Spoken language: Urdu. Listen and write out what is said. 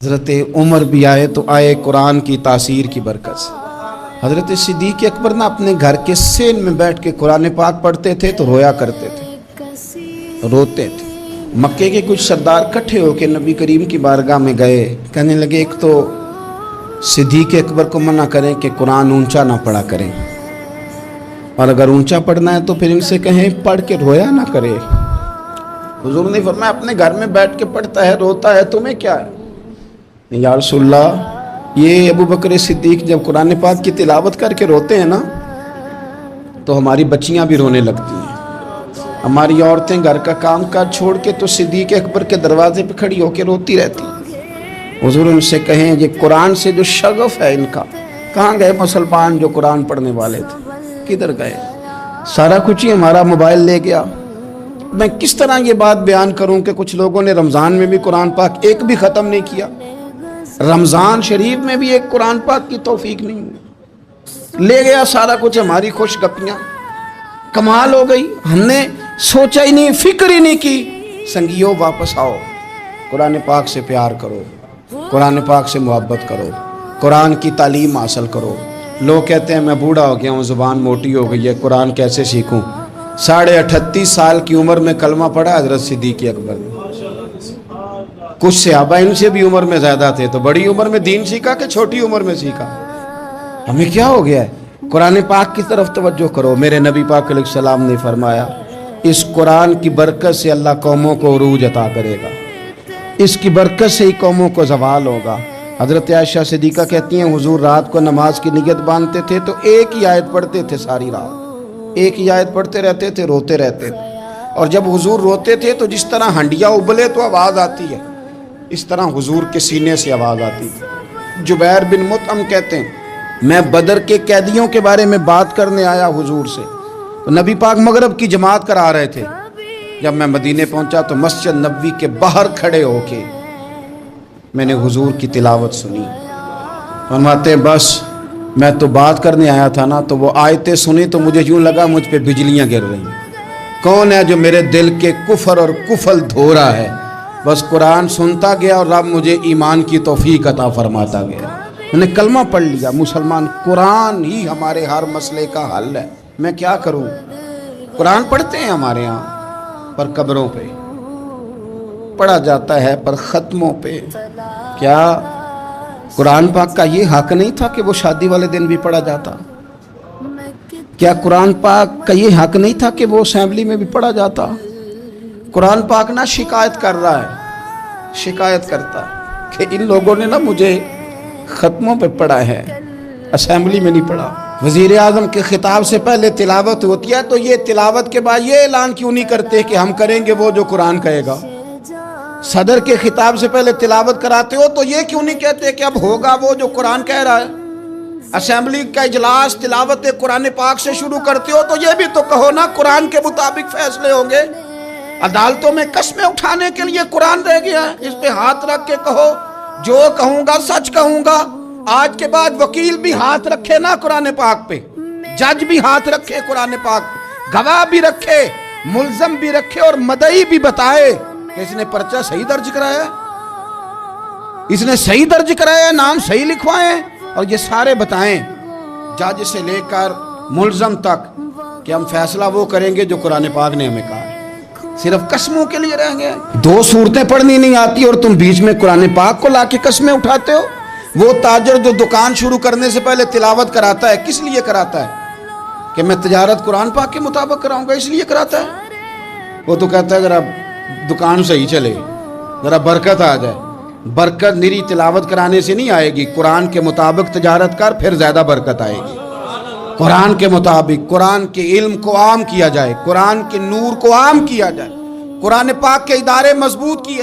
حضرت عمر بھی آئے تو آئے قرآن کی تاثیر کی برکت سے۔ حضرت صدیق اکبر نہ اپنے گھر کے سین میں بیٹھ کے قرآن پاک پڑھتے تھے تو رویا کرتے تھے، روتے تھے۔ مکے کے کچھ سردار کٹھے ہو کے نبی کریم کی بارگاہ میں گئے، کہنے لگے ایک تو صدیق اکبر کو منع کریں کہ قرآن اونچا نہ پڑھا کریں، اور اگر اونچا پڑھنا ہے تو پھر ان سے کہیں پڑھ کے رویا نہ کرے۔ حضور نے فرمایا اپنے گھر میں بیٹھ کے پڑھتا ہے، روتا ہے، تمہیں کیا ہے؟ یا رسول اللہ، یہ ابو بکر صدیق جب قرآن پاک کی تلاوت کر کے روتے ہیں نا تو ہماری بچیاں بھی رونے لگتی ہیں، ہماری عورتیں گھر کا کام کاج چھوڑ کے تو صدیق اکبر کے دروازے پہ کھڑی ہو کے روتی رہتی ہیں۔ حضور ان سے کہیں یہ قرآن سے جو شغف ہے ان کا، کہاں گئے مسلمان جو قرآن پڑھنے والے تھے، کدھر گئے؟ سارا کچھ ہی ہمارا موبائل لے گیا۔ میں کس طرح یہ بات بیان کروں کہ کچھ لوگوں نے رمضان میں بھی قرآن پاک ایک بھی ختم نہیں کیا، رمضان شریف میں بھی ایک قرآن پاک کی توفیق نہیں ہوئی، لے گیا سارا کچھ ہماری خوش گپیاں۔ کمال ہو گئی، ہم نے سوچا ہی نہیں، فکر ہی نہیں کی۔ سنگیو واپس آؤ، قرآن پاک سے پیار کرو، قرآن پاک سے محبت کرو، قرآن کی تعلیم حاصل کرو۔ لوگ کہتے ہیں میں بوڑھا ہو گیا ہوں، زبان موٹی ہو گئی ہے، قرآن کیسے سیکھوں؟ 38.5 سال کی عمر میں کلمہ پڑھا حضرت صدیق اکبر نے۔ کچھ صحابہ ان سے بھی عمر میں زیادہ تھے، تو بڑی عمر میں دین سیکھا کہ چھوٹی عمر میں سیکھا؟ ہمیں کیا ہو گیا ہے؟ قرآن پاک کی طرف توجہ کرو۔ میرے نبی پاک علیہ السلام نے فرمایا اس قرآن کی برکت سے اللہ قوموں کو عروج عطا کرے گا، اس کی برکت سے ہی قوموں کو زوال ہوگا۔ حضرت عائشہ صدیقہ کہتی ہیں حضور رات کو نماز کی نیت باندھتے تھے تو ایک ہی آیت پڑھتے تھے، ساری رات ایک ہی آیت پڑھتے رہتے تھے، روتے رہتے تھے۔ اور جب حضور روتے تھے تو جس طرح ہنڈیا ابلے تو آواز آتی ہے، اس طرح حضور کے سینے سے آواز آتی تھی۔ جبیر بن مطعم کہتے ہیں میں بدر کے قیدیوں کے بارے میں بات کرنے آیا حضور سے، تو نبی پاک مغرب کی جماعت کرا رہے تھے۔ جب میں مدینے پہنچا تو مسجد نبوی کے باہر کھڑے ہو کے میں نے حضور کی تلاوت سنی۔ فرماتے ہیں بس میں تو بات کرنے آیا تھا نا، تو وہ آیتیں سنی تو مجھے یوں لگا مجھ پہ بجلیاں گر رہی ہیں۔ کون ہے جو میرے دل کے کفر اور کفل دھو رہا ہے؟ بس قرآن سنتا گیا اور رب مجھے ایمان کی توفیق عطا فرماتا گیا۔ میں نے کلمہ پڑھ لیا، مسلمان، قرآن ہی ہمارے ہر مسئلے کا حل ہے۔ میں کیا کروں؟ قرآن پڑھتے ہیں ہمارے ہاں، پر قبروں پہ پڑھا جاتا ہے، پر ختموں پہ۔ کیا قرآن پاک کا یہ حق نہیں تھا کہ وہ شادی والے دن بھی پڑھا جاتا؟ کیا قرآن پاک کا یہ حق نہیں تھا کہ وہ اسمبلی میں بھی پڑھا جاتا؟ قرآن پاک نہ شکایت کر رہا ہے، شکایت کرتا ہے کہ ان لوگوں نے نہ مجھے ختموں پہ پڑھا ہے، اسمبلی میں نہیں پڑھا۔ وزیر اعظم کے خطاب سے پہلے تلاوت ہوتی ہے تو یہ تلاوت کے بعد یہ اعلان کیوں نہیں کرتے کہ ہم کریں گے وہ جو قرآن کہے گا؟ صدر کے خطاب سے پہلے تلاوت کراتے ہو تو یہ کیوں نہیں کہتے کہ اب ہوگا وہ جو قرآن کہہ رہا ہے؟ اسمبلی کا اجلاس تلاوت قرآن پاک سے شروع کرتے ہو تو یہ بھی تو کہو نا قرآن کے مطابق فیصلے ہوں گے۔ عدالتوں میں قسمیں اٹھانے کے لیے قرآن رہ گیا ہے، اس پہ ہاتھ رکھ کے کہو جو کہوں گا سچ کہوں گا۔ آج کے بعد وکیل بھی ہاتھ رکھے نا قرآن پاک پہ، جج بھی ہاتھ رکھے قرآن پاک پہ، گواہ بھی رکھے، ملزم بھی رکھے، اور مدعی بھی بتائے کہ اس نے پرچہ صحیح درج کرایا ہے، اس نے صحیح درج کرایا ہے، نام صحیح لکھوائے، اور یہ سارے بتائیں جج سے لے کر ملزم تک کہ ہم فیصلہ وہ کریں گے جو قرآن پاک نے ہمیں کہا ہے۔ صرف قسموں کے لیے رہ گئے۔ 2 صورتیں پڑھنی نہیں آتی اور تم بیچ میں قرآن پاک کو لا کے قسمیں اٹھاتے ہو۔ وہ تاجر جو دکان شروع کرنے سے پہلے تلاوت کراتا ہے کس لیے کراتا ہے؟ کہ میں تجارت قرآن پاک کے مطابق کراؤں گا، اس لیے کراتا ہے۔ وہ تو کہتا ہے ذرا دکان صحیح چلے، ذرا برکت آ جائے۔ برکت نری تلاوت کرانے سے نہیں آئے گی، قرآن کے مطابق تجارت کر پھر زیادہ برکت آئے گی۔ قرآن کے مطابق قرآن کے علم کو عام کیا جائے، قرآن کے نور کو عام کیا جائے، قرآن پاک کے ادارے مضبوط کیے جائے۔